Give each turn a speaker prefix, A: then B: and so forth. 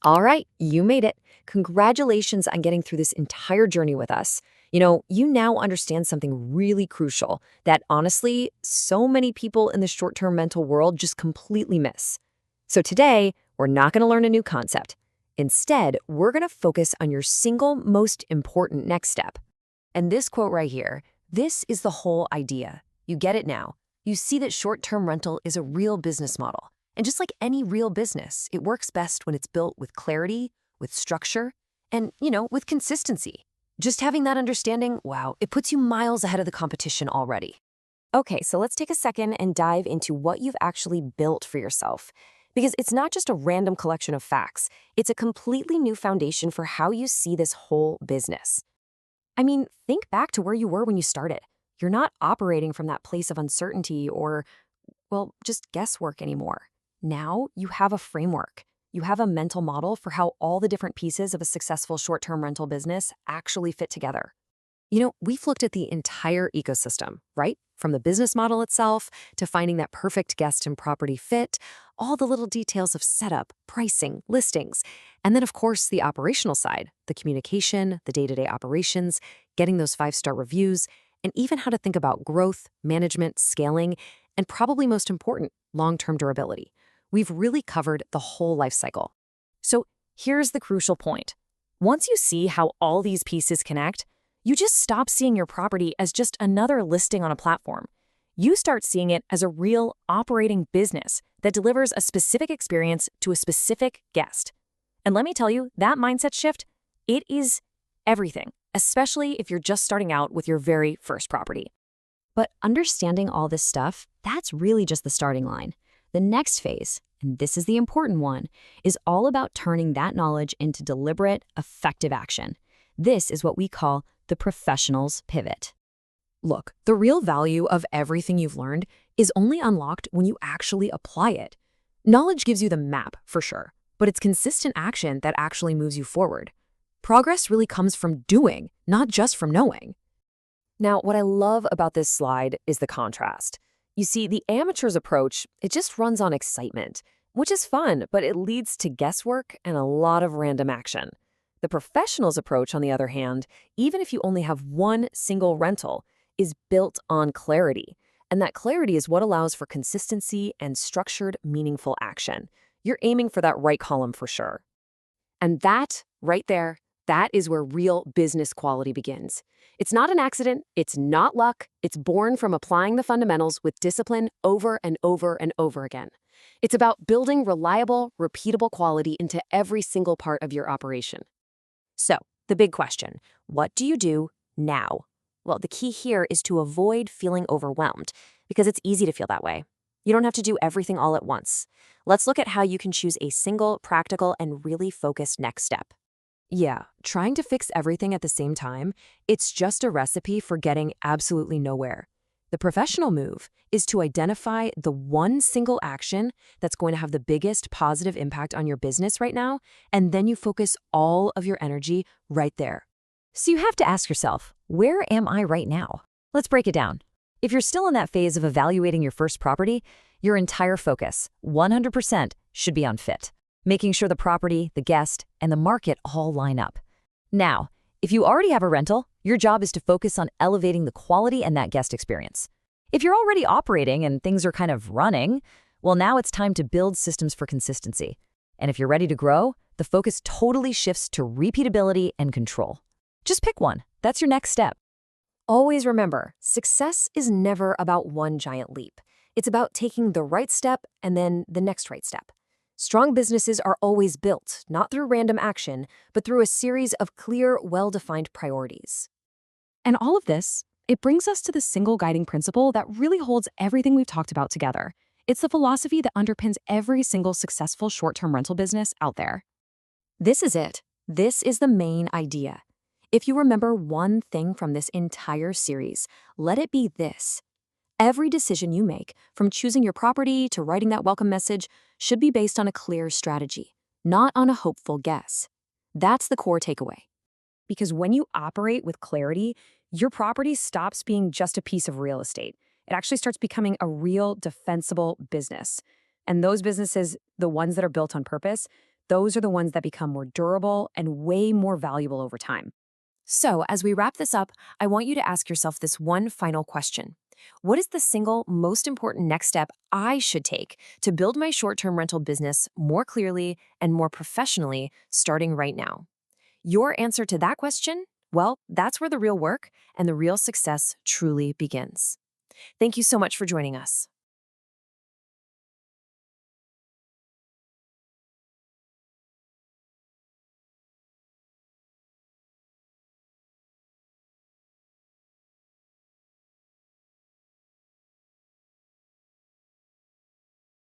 A: All right, you made it. Congratulations on getting through this entire journey with us. You now understand something really crucial that honestly, so many people in the short term mental world just completely miss. So today, we're not going to learn a new concept. Instead, we're going to focus on your single most important next step. And this quote right here, this is the whole idea. You get it now. You see that short term rental is a real business model. And just like any real business, it works best when it's built with clarity, with structure, and, with consistency. Just having that understanding, wow, it puts you miles ahead of the competition already. Okay, so let's take a second and dive into what you've actually built for yourself. Because it's not just a random collection of facts, it's a completely new foundation for how you see this whole business. I mean, think back to where you were when you started. You're not operating from that place of uncertainty or, well, just guesswork anymore. Now you have a framework. You have a mental model for how all the different pieces of a successful short-term rental business actually fit together. We've looked at the entire ecosystem, right? From the business model itself to finding that perfect guest and property fit, all the little details of setup, pricing, listings, and then, of course, the operational side, the communication, the day-to-day operations, getting those five-star reviews, and even how to think about growth, management, scaling, and probably most important, long-term durability. We've really covered the whole life cycle. So here's the crucial point. Once you see how all these pieces connect, you just stop seeing your property as just another listing on a platform. You start seeing it as a real operating business that delivers a specific experience to a specific guest. And let me tell you, that mindset shift, it is everything, especially if you're just starting out with your very first property. But understanding all this stuff, that's really just the starting line. The next phase, and this is the important one, is all about turning that knowledge into deliberate, effective action. This is what we call the professional's pivot. Look, the real value of everything you've learned is only unlocked when you actually apply it. Knowledge gives you the map, for sure, but it's consistent action that actually moves you forward. Progress really comes from doing, not just from knowing. Now, what I love about this slide is the contrast. You see, the amateur's approach, it just runs on excitement, which is fun, but it leads to guesswork and a lot of random action. The professional's approach, on the other hand, even if you only have one single rental, is built on clarity. And that clarity is what allows for consistency and structured, meaningful action. You're aiming for that right column for sure. And that, right there, that is where real business quality begins. It's not an accident, it's not luck, it's born from applying the fundamentals with discipline over and over and over again. It's about building reliable, repeatable quality into every single part of your operation. So, the big question, what do you do now? Well, the key here is to avoid feeling overwhelmed, because it's easy to feel that way. You don't have to do everything all at once. Let's look at how you can choose a single, practical, and really focused next step. Yeah, trying to fix everything at the same time, it's just a recipe for getting absolutely nowhere. The professional move is to identify the one single action that's going to have the biggest positive impact on your business right now, and then you focus all of your energy right there. So you have to ask yourself, where am I right now? Let's break it down. If you're still in that phase of evaluating your first property, your entire focus, 100%, should be on fit, making sure the property, the guest, and the market all line up. Now, if you already have a rental, your job is to focus on elevating the quality and that guest experience. If you're already operating and things are kind of running, well, now it's time to build systems for consistency. And if you're ready to grow, the focus totally shifts to repeatability and control. Just pick one. That's your next step. Always remember, success is never about one giant leap. It's about taking the right step and then the next right step. Strong businesses are always built, not through random action, but through a series of clear, well-defined priorities. And all of this, it brings us to the single guiding principle that really holds everything we've talked about together. It's the philosophy that underpins every single successful short-term rental business out there. This is it. This is the main idea. If you remember one thing from this entire series, let it be this. Every decision you make, from choosing your property to writing that welcome message, should be based on a clear strategy, not on a hopeful guess. That's the core takeaway. Because when you operate with clarity, your property stops being just a piece of real estate. It actually starts becoming a real defensible business. And those businesses, the ones that are built on purpose, Those are the ones that become more durable and way more valuable over time. So, as we wrap this up, I want you to ask yourself this one final question. What is the single most important next step I should take to build my short term rental business more clearly and more professionally starting right now? Your answer to that question? Well, that's where the real work and the real success truly begins. Thank you so much for joining us.